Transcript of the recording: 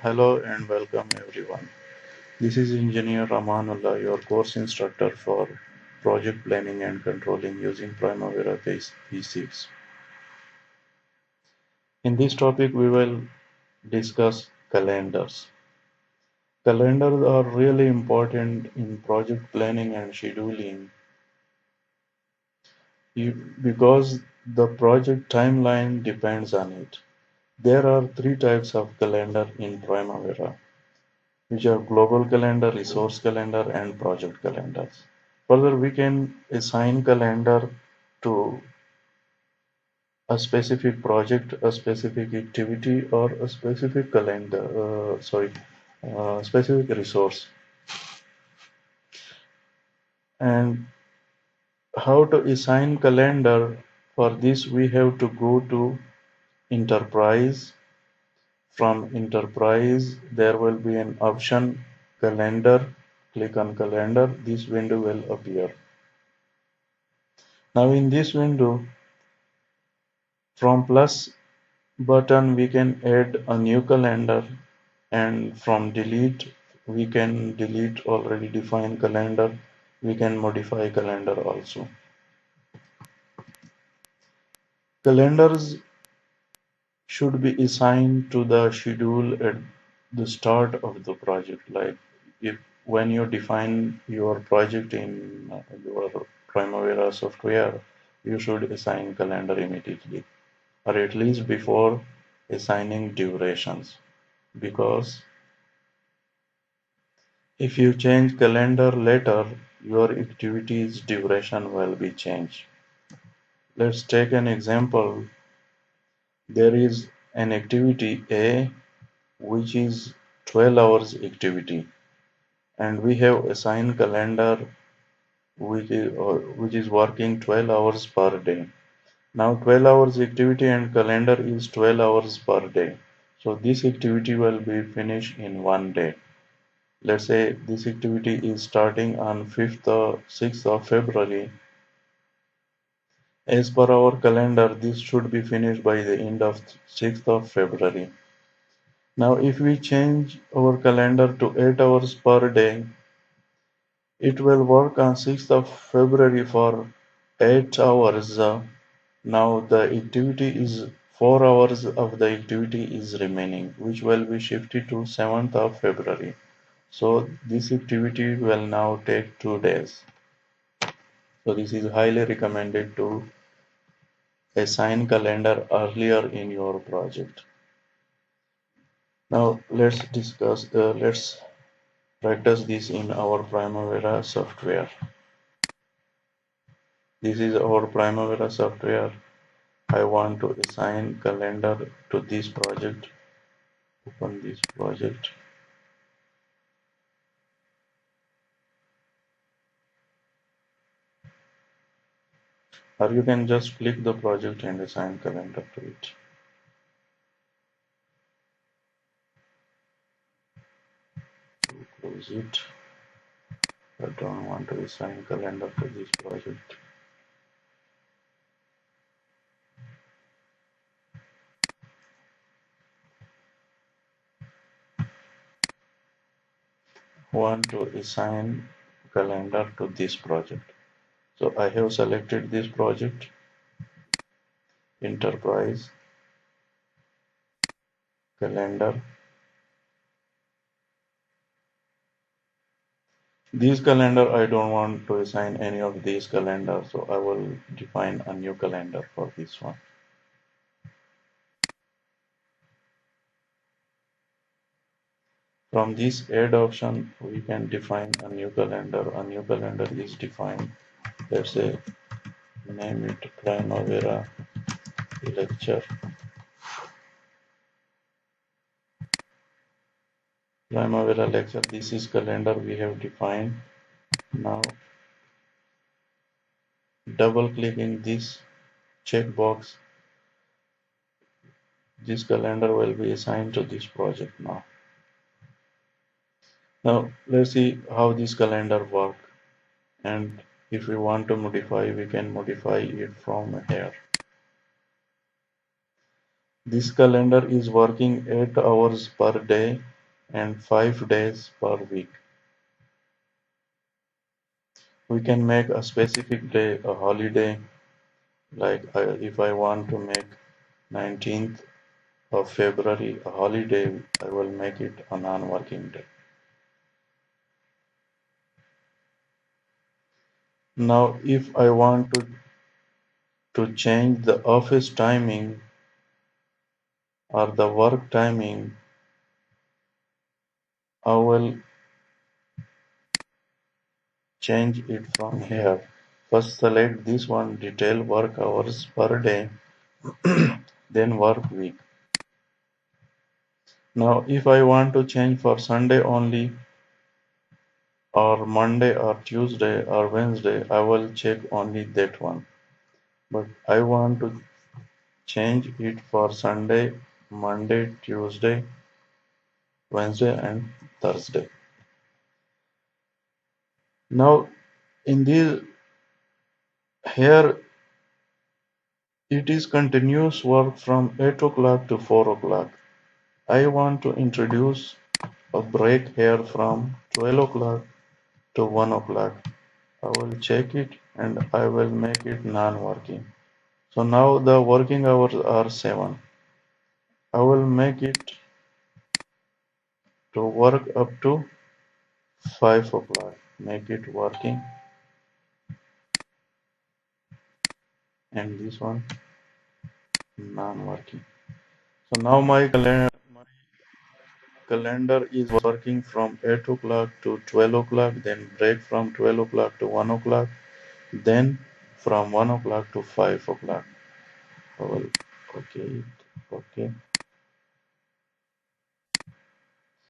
Hello and welcome everyone. This is Engineer Ramanullah, your course instructor for project planning and controlling using Primavera P6. In this topic, we will discuss calendars. Calendars are really important in project planning and scheduling because the project timeline depends on it. There are three types of calendar in Primavera, which are global calendar, resource calendar, and project calendars. Further, we can assign calendar to a specific project, a specific activity, or a specific specific resource. And how to assign calendar? For this, we have to go to Enterprise. From Enterprise, there will be an option Calendar. Click on Calendar. This window will appear. Now in this window, from plus button we can add a new calendar, and from delete we can delete already defined calendar. We can modify calendar also. Calendars should be assigned to the schedule at the start of the project. Like if when you define your project in your Primavera software, you should assign calendar immediately, or at least before assigning durations, because if you change calendar later, your activity's duration will be changed. Let's take an example. There is an activity A which is 12 hours activity, and we have assigned calendar which is working 12 hours per day. Now 12 hours activity and calendar is 12 hours per day. So this activity will be finished in one day. Let's say this activity is starting on 5th or 6th of February. As per our calendar, this should be finished by the end of 6th of February. Now, if we change our calendar to 8 hours per day, it will work on 6th of February for 8 hours. Now, the activity is 4 hours of the activity is remaining, which will be shifted to 7th of February. So, this activity will now take 2 days. So, this is highly recommended to assign calendar earlier in your project. Now let's practice this in our Primavera software. This is our Primavera software. I want to assign calendar to this project. Open this project. Or you can just click the project and assign calendar to it. Close it. I don't want to assign calendar to this project. Want to assign calendar to this project. So I have selected this project, Enterprise, Calendar. These calendar, I don't want to assign any of these calendars, so I will define a new calendar for this one. From this add option, we can define a new calendar. A new calendar is defined. Let's say name it Primavera lecture. Primavera lecture. This is calendar we have defined. Now double clicking this checkbox. This calendar will be assigned to this project now. Now let's see how this calendar work, and if we want to modify, we can modify it from here. This calendar is working 8 hours per day, and 5 days per week. We can make a specific day a holiday, like if I want to make 19th of February a holiday, I will make it a non-working day. Now, if I want to change the office timing or the work timing, I will change it from here. First select this one, detail work hours per day, then work week. Now if I want to change for Sunday only, or Monday or Tuesday or Wednesday, I will check only that one. But I want to change it for Sunday, Monday, Tuesday, Wednesday and Thursday. Now in this here it is continuous work from 8 o'clock to 4 o'clock. I want to introduce a break here from 12 o'clock to 1 o'clock. I will check it and I will make it non-working. So now the working hours are 7. I will make it to work up to 5 o'clock. Make it working, and this one non-working. So now my calendar is working from 8 o'clock to 12 o'clock, then break from 12 o'clock to 1 o'clock, then from 1 o'clock to 5 o'clock. I will okay, okay.